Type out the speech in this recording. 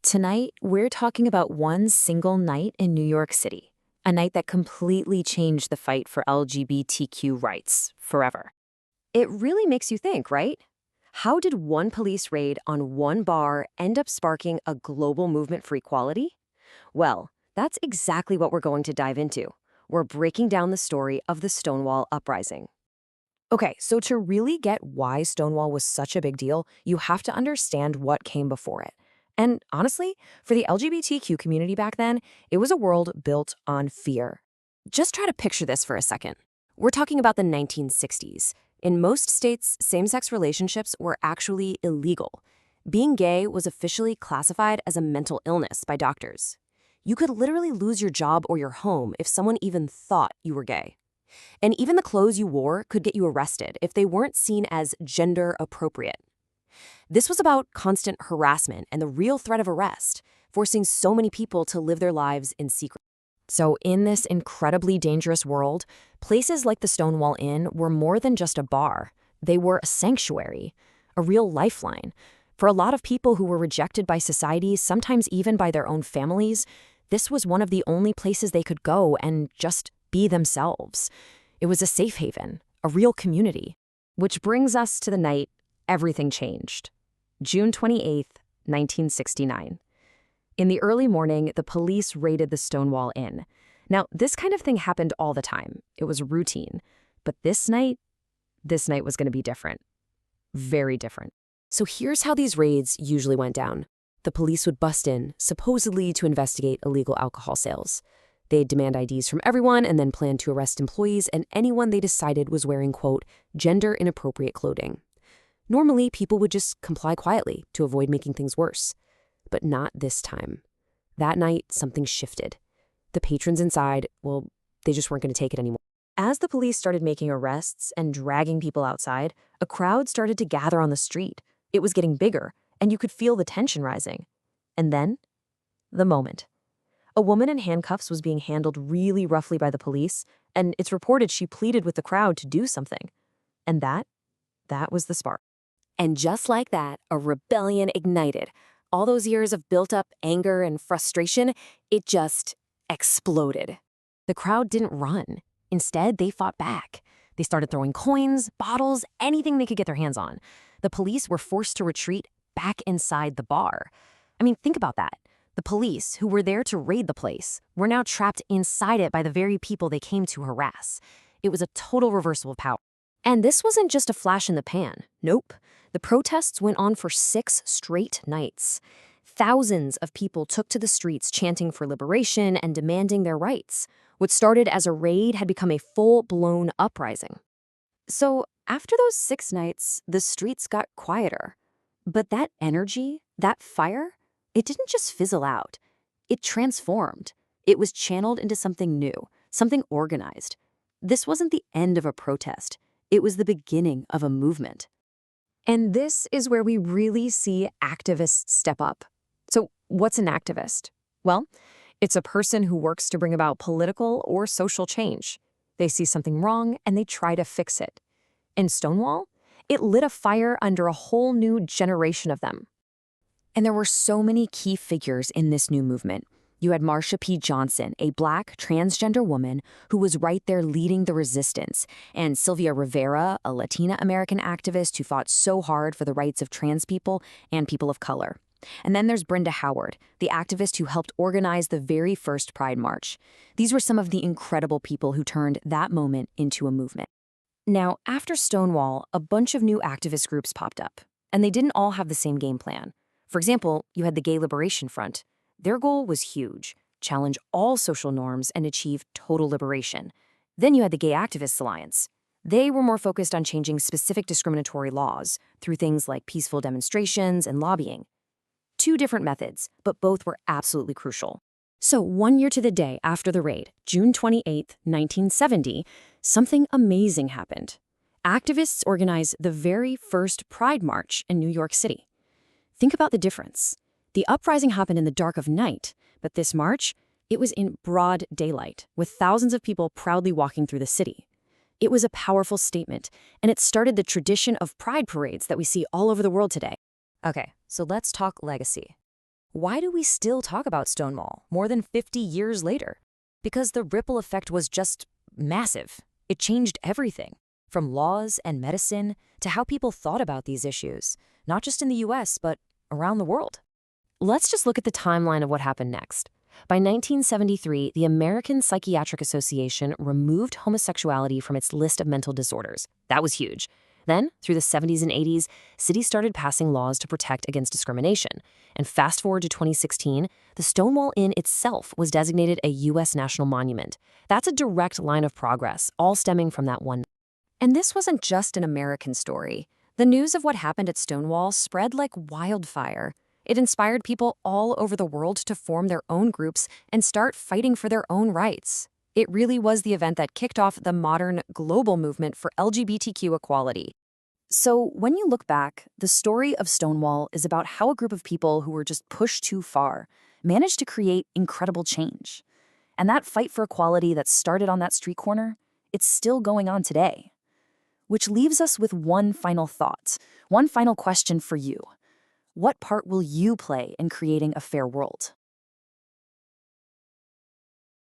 Tonight, we're talking about one single night in New York City, a night that completely changed the fight for LGBTQ rights forever. It really makes you think, right? How did one police raid on one bar end up sparking a global movement for equality? Well, that's exactly what we're going to dive into. We're breaking down the story of the Stonewall Uprising. Okay, so to really get why Stonewall was such a big deal, you have to understand what came before it. And honestly, for the LGBTQ community back then, it was a world built on fear. Just try to picture this for a second. We're talking about the 1960s. In most states, same-sex relationships were actually illegal. Being gay was officially classified as a mental illness by doctors. You could literally lose your job or your home if someone even thought you were gay. And even the clothes you wore could get you arrested if they weren't seen as gender appropriate. This was about constant harassment and the real threat of arrest, forcing so many people to live their lives in secret. So in this incredibly dangerous world, places like the Stonewall Inn were more than just a bar. They were a sanctuary, a real lifeline. For a lot of people who were rejected by society, sometimes even by their own families, this was one of the only places they could go and just be themselves. It was a safe haven, a real community. Which brings us to the night everything changed. June 28th, 1969. In the early morning, the police raided the Stonewall Inn. Now, this kind of thing happened all the time. It was routine. But this night was going to be different. Very different. So here's how these raids usually went down. The police would bust in, supposedly to investigate illegal alcohol sales. They'd demand IDs from everyone and then plan to arrest employees and anyone they decided was wearing, quote, gender-inappropriate clothing. Normally, people would just comply quietly to avoid making things worse. But not this time. That night, something shifted. The patrons inside, well, they just weren't going to take it anymore. As the police started making arrests and dragging people outside, a crowd started to gather on the street. It was getting bigger, and you could feel the tension rising. And then, the moment. A woman in handcuffs was being handled really roughly by the police, and it's reported she pleaded with the crowd to do something. And that was the spark. And just like that, a rebellion ignited. All those years of built-up anger and frustration, it just exploded. The crowd didn't run. Instead, they fought back. They started throwing coins, bottles, anything they could get their hands on. The police were forced to retreat back inside the bar. I mean, think about that. The police, who were there to raid the place, were now trapped inside it by the very people they came to harass. It was a total reversal of power. And this wasn't just a flash in the pan. Nope. The protests went on for 6 straight nights. Thousands of people took to the streets chanting for liberation and demanding their rights. What started as a raid had become a full-blown uprising. So after those 6 nights, the streets got quieter. But that energy, that fire, it didn't just fizzle out. It transformed. It was channeled into something new, something organized. This wasn't the end of a protest. It was the beginning of a movement. And this is where we really see activists step up. So what's an activist? Well, it's a person who works to bring about political or social change. They see something wrong and they try to fix it. In Stonewall, it lit a fire under a whole new generation of them. And there were so many key figures in this new movement. You had Marsha P. Johnson, a Black transgender woman who was right there leading the resistance, and Sylvia Rivera, a Latina American activist who fought so hard for the rights of trans people and people of color. And then there's Brenda Howard, the activist who helped organize the very first Pride March. These were some of the incredible people who turned that moment into a movement. Now, after Stonewall, a bunch of new activist groups popped up, and they didn't all have the same game plan. For example, you had the Gay Liberation Front. Their goal was huge: challenge all social norms and achieve total liberation. Then you had the Gay Activists Alliance. They were more focused on changing specific discriminatory laws through things like peaceful demonstrations and lobbying. 2 different methods, but both were absolutely crucial. So 1 year to the day after the raid, June 28th, 1970, something amazing happened. Activists organized the very first Pride March in New York City. Think about the difference. The uprising happened in the dark of night, but this march, it was in broad daylight, with thousands of people proudly walking through the city. It was a powerful statement, and it started the tradition of pride parades that we see all over the world today. Okay, so let's talk legacy. Why do we still talk about Stonewall more than 50 years later? Because the ripple effect was just massive. It changed everything, from laws and medicine to how people thought about these issues, not just in the US, but around the world. Let's just look at the timeline of what happened next. By 1973, the American Psychiatric Association removed homosexuality from its list of mental disorders. That was huge. Then, through the 70s and 80s, cities started passing laws to protect against discrimination. And fast forward to 2016, the Stonewall Inn itself was designated a U.S. national monument. That's a direct line of progress, all stemming from that one. And this wasn't just an American story. The news of what happened at Stonewall spread like wildfire. It inspired people all over the world to form their own groups and start fighting for their own rights. It really was the event that kicked off the modern, global movement for LGBTQ equality. So, when you look back, the story of Stonewall is about how a group of people who were just pushed too far managed to create incredible change. And that fight for equality that started on that street corner, it's still going on today. Which leaves us with one final thought, one final question for you. What part will you play in creating a fair world?